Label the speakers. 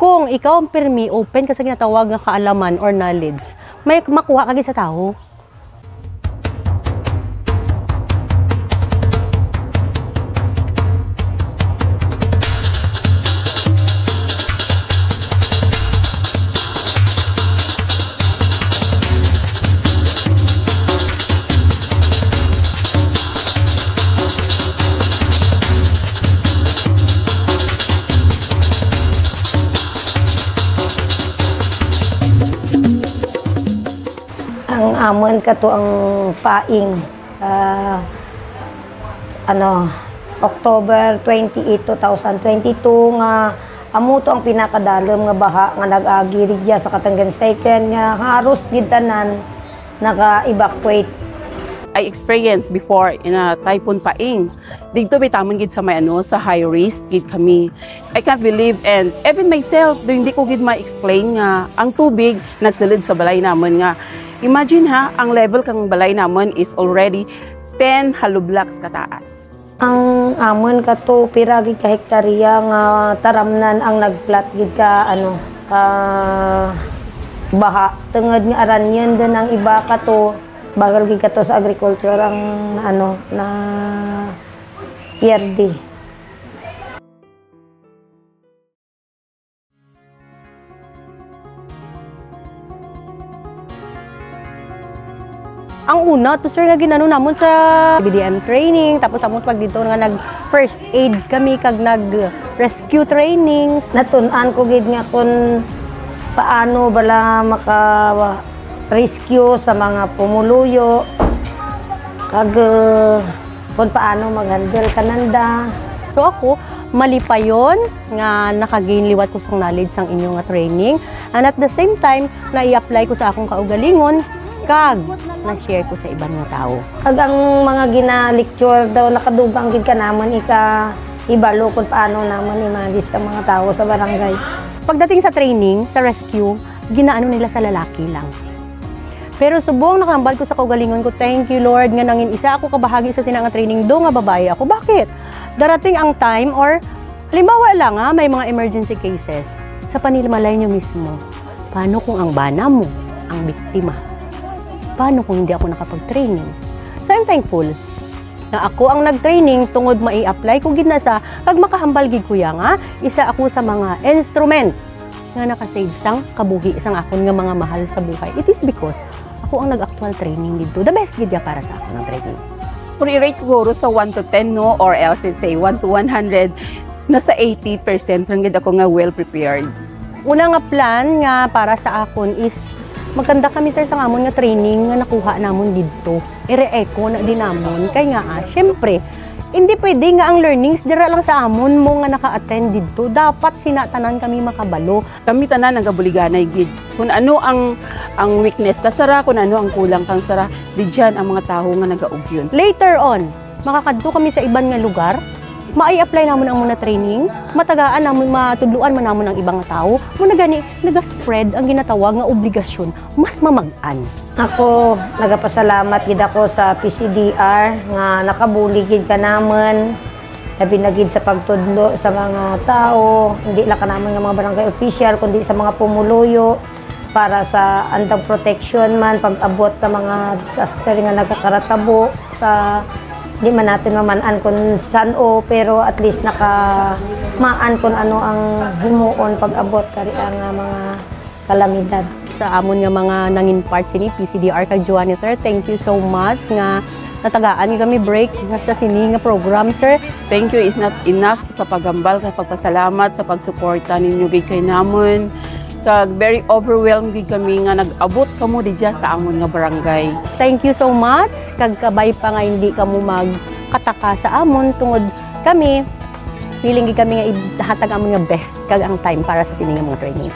Speaker 1: Kung ikaw ang pirmi, open ka sa ginatawag nga kaalaman or knowledge, may makuha ka sa tao.
Speaker 2: Ang amon kato ang paing October 28, 2022 nga amo to ang pinakadalom nga baha nga nag-agi rigya sa Katangan Second nga haros gid tanan naka-evacuate.
Speaker 3: I experienced before in a typhoon paing. Dito may tamang gid sa may sa high risk gid kami. I can't believe and even myself hindi ko gid ma-explain nga ang tubig nagsilid sa balay namon nga. Imagine ang level kang balay namon is already 10 hollow blocks kataas.
Speaker 2: Ang amon kato pira gid ka hektarya nga taramnan ang nagplat gid ka baha tungod nga aranyen din ang iba kato bagal gid kato sa agriculture ang na PRD.
Speaker 1: Ang una, to sir nga ginano namon sa BDM training, tapos amon pag dito nga nag first aid kami kag nag rescue training.
Speaker 2: Natun-an ko gid nga kung paano bala maka rescue sa mga pumuluyo kag kung paano mag-handle kananda.
Speaker 1: So ako, mali pa yun nga nakagain liwat ko sa knowledge sang inyong nga training. And at the same time, na-i-apply ko sa akong kaugalingon kag na-share ko sa ibang nga tao.
Speaker 2: Kag ang mga gina-lecture daw nakadugang gid ka naman ibalo kung paano naman i-manage sa mga tao sa barangay.
Speaker 1: Pagdating sa training, sa rescue, ginaano nila sa lalaki lang. Pero subong nakahambal ko sa kaugalingon ko, thank you Lord nga nangin isa ako kabahagi sa sinanga training do nga babae ako. Bakit? Darating ang time or halimbawa lang may mga emergency cases sa panilmalay nyo mismo. Paano kung ang bana mo ang biktima? Paano kung hindi ako nakapag-training? So I'm thankful na ako ang nag-training tungod mai-apply ko gid na sa kag makahambal gid kuya nga isa ako sa mga instrument nga nakasave sang kabuhi sang akon nga mga mahal sa buhay. It is because ako ang nag-actual training dito. The best gid para sa akon ang training.
Speaker 3: Kung i-rate siguro sa 1 to 10 no or else say 1 to 100, nasa 80% lang gid ako nga well prepared.
Speaker 1: Una nga plan nga para sa akon is magkanda kami sir sa amon nga training nga nakuha namon didto. Ire-echo na din namon kay nga syempre hindi pwede nga ang learnings dira lang sa amon mo nga naka-attend didto. Dapat sinatanan kami makabalo.
Speaker 3: Kami tanan nagabuliganay gid. Kung ano ang weakness ka sara, kung ano ang kulang kang sara, di dyan ang mga tao nga nagaugyon.
Speaker 1: Later on, makakadto kami sa iban nga lugar. Ma-i-apply namon ang muna training, matagaan namon, matudluan man namon ang ibang tao, muna gani naga-spread ang ginatawag nga obligasyon, mas mamag-an.
Speaker 2: Ako nagapasalamat gid ako sa PCDR nga nakabuli gid ka namon. Labi na gid sa pagtudlo sa mga tao, hindi lang ka namon nga mga barangay official kundi sa mga pumuluyo para sa andang protection man pag-abot ka mga disaster nga nagkakaratabo sa di man natin mamanan kung saan pero at least nakamaan kung ano ang himuon pag-abot kari ang mga kalamidad.
Speaker 1: Sa amon nga mga nangin part sini PCDR kag Juaniter, thank you so much nga natagaan kami break sa sini nga program sir.
Speaker 3: Thank you is not enough sa paghambal, sa pagpasalamat, sa pagsuporta ninyo gid kay namon. Kag very overwhelmed gid kami nga nag-abot kamo didya sa amon nga barangay.
Speaker 1: Thank you so much kag kabay pa nga hindi kamo magkataka sa amon tungod kami feeling gid kami nga ihatag amon nga best kag ang time para sa sini nga mga training.